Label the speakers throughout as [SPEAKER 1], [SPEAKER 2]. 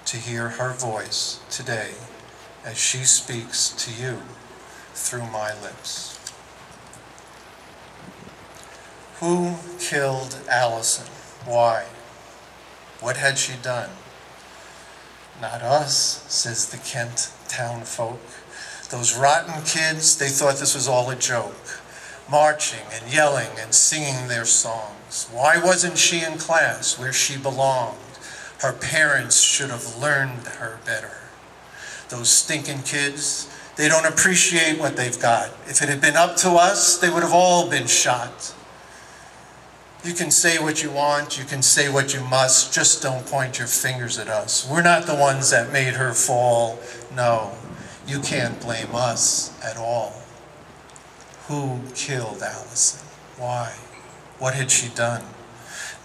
[SPEAKER 1] to hear her voice today as she speaks to you through my lips. Who killed Allison? Why? What had she done? Not us, says the Kent town folk. Those rotten kids, they thought this was all a joke, marching and yelling and singing their songs. Why wasn't she in class where she belonged? Her parents should have learned her better. Those stinking kids, they don't appreciate what they've got. If it had been up to us, they would have all been shot. You can say what you want, you can say what you must, just don't point your fingers at us. We're not the ones that made her fall. No, you can't blame us at all. Who killed Allison? Why? What had she done?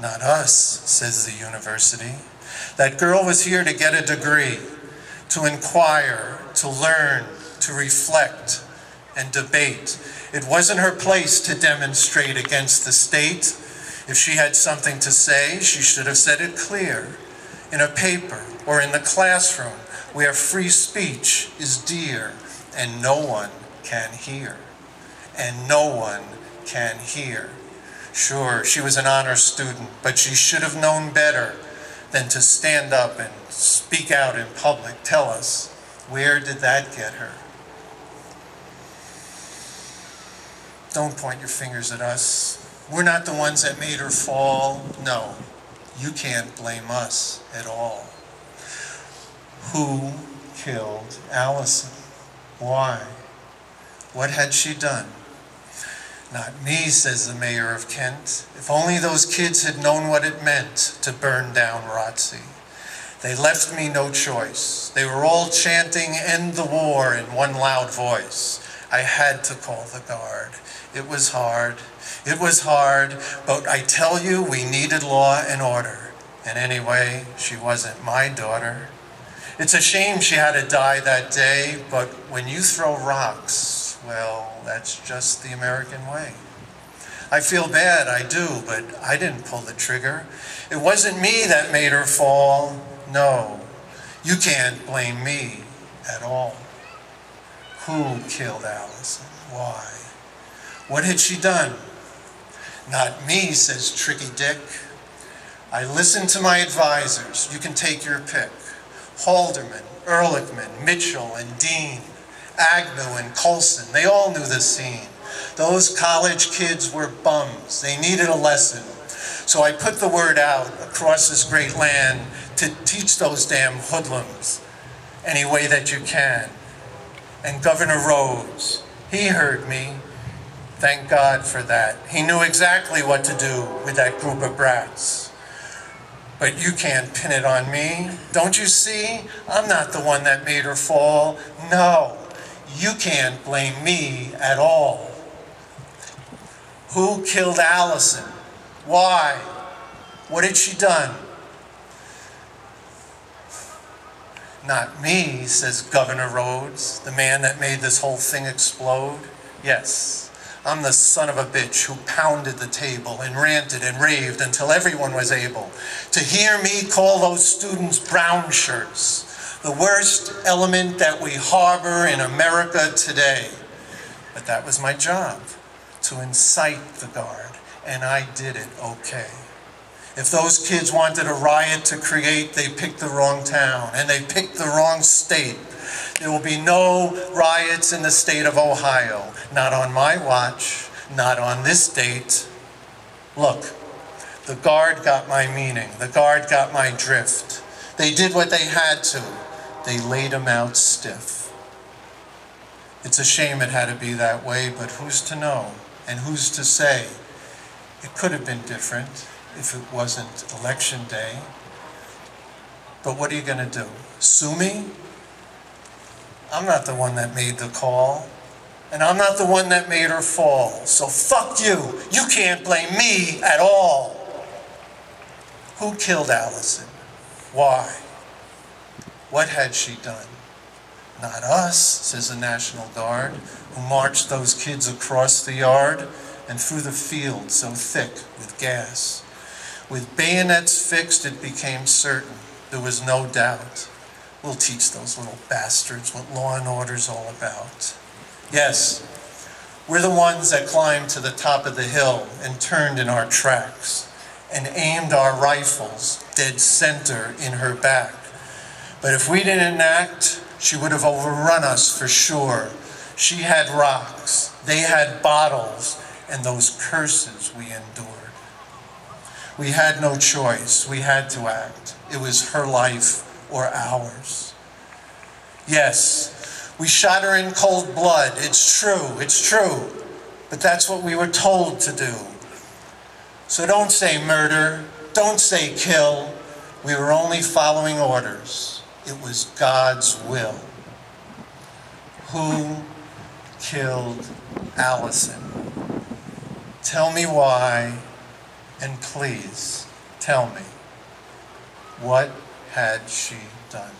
[SPEAKER 1] Not us, says the university. That girl was here to get a degree, to inquire, to learn, to reflect, and debate. It wasn't her place to demonstrate against the state. If she had something to say, she should have said it clear, in a paper or in the classroom where free speech is dear and no one can hear. And no one can hear. Sure, she was an honor student, but she should have known better than to stand up and speak out in public. Tell us, where did that get her? Don't point your fingers at us. We're not the ones that made her fall. No, you can't blame us at all. Who killed Allison? Why? What had she done? Not me, says the mayor of Kent. If only those kids had known what it meant to burn down ROTC. They left me no choice. They were all chanting, "End the war," in one loud voice. I had to call the guard. It was hard, but I tell you, we needed law and order. And anyway, she wasn't my daughter. It's a shame she had to die that day, but when you throw rocks, well, that's just the American way. I feel bad, I do, but I didn't pull the trigger. It wasn't me that made her fall. No, you can't blame me at all. Who killed Allison? Why? What had she done? Not me, says Tricky Dick. I listened to my advisors. You can take your pick. Halderman, Ehrlichman, Mitchell, and Dean, Agnew and Colson, they all knew the scene. Those college kids were bums. They needed a lesson. So I put the word out across this great land to teach those damn hoodlums any way that you can. And Governor Rhodes, he heard me. Thank God for that. He knew exactly what to do with that group of brats. But you can't pin it on me. Don't you see? I'm not the one that made her fall. No, you can't blame me at all. Who killed Allison? Why? What had she done? Not me, says Governor Rhodes, the man that made this whole thing explode. Yes, I'm the son of a bitch who pounded the table and ranted and raved until everyone was able to hear me call those students brown shirts, the worst element that we harbor in America today. But that was my job, to incite the guard, and I did it okay. If those kids wanted a riot to create, they picked the wrong town, and they picked the wrong state. There will be no riots in the state of Ohio. Not on my watch, not on this date. Look, the guard got my meaning. The guard got my drift. They did what they had to. They laid him out stiff. It's a shame it had to be that way, but who's to know? And who's to say? It could have been different if it wasn't election day. But what are you going to do? Sue me? I'm not the one that made the call. And I'm not the one that made her fall. So fuck you. You can't blame me at all. Who killed Allison? Why? What had she done? Not us, says the National Guard, who marched those kids across the yard and through the field so thick with gas. With bayonets fixed, it became certain There was no doubt. We'll teach those little bastards what law and order's all about. Yes, we're the ones that climbed to the top of the hill and turned in our tracks and aimed our rifles dead center in her back. But if we didn't act, she would have overrun us for sure. She had rocks, they had bottles, and those curses we endured. We had no choice. We had to act. It was her life or ours. Yes, we shot her in cold blood. It's true. But that's what we were told to do. So don't say murder. Don't say kill. We were only following orders. It was God's will. Who killed Allison? Tell me why, and please tell me, what had she done?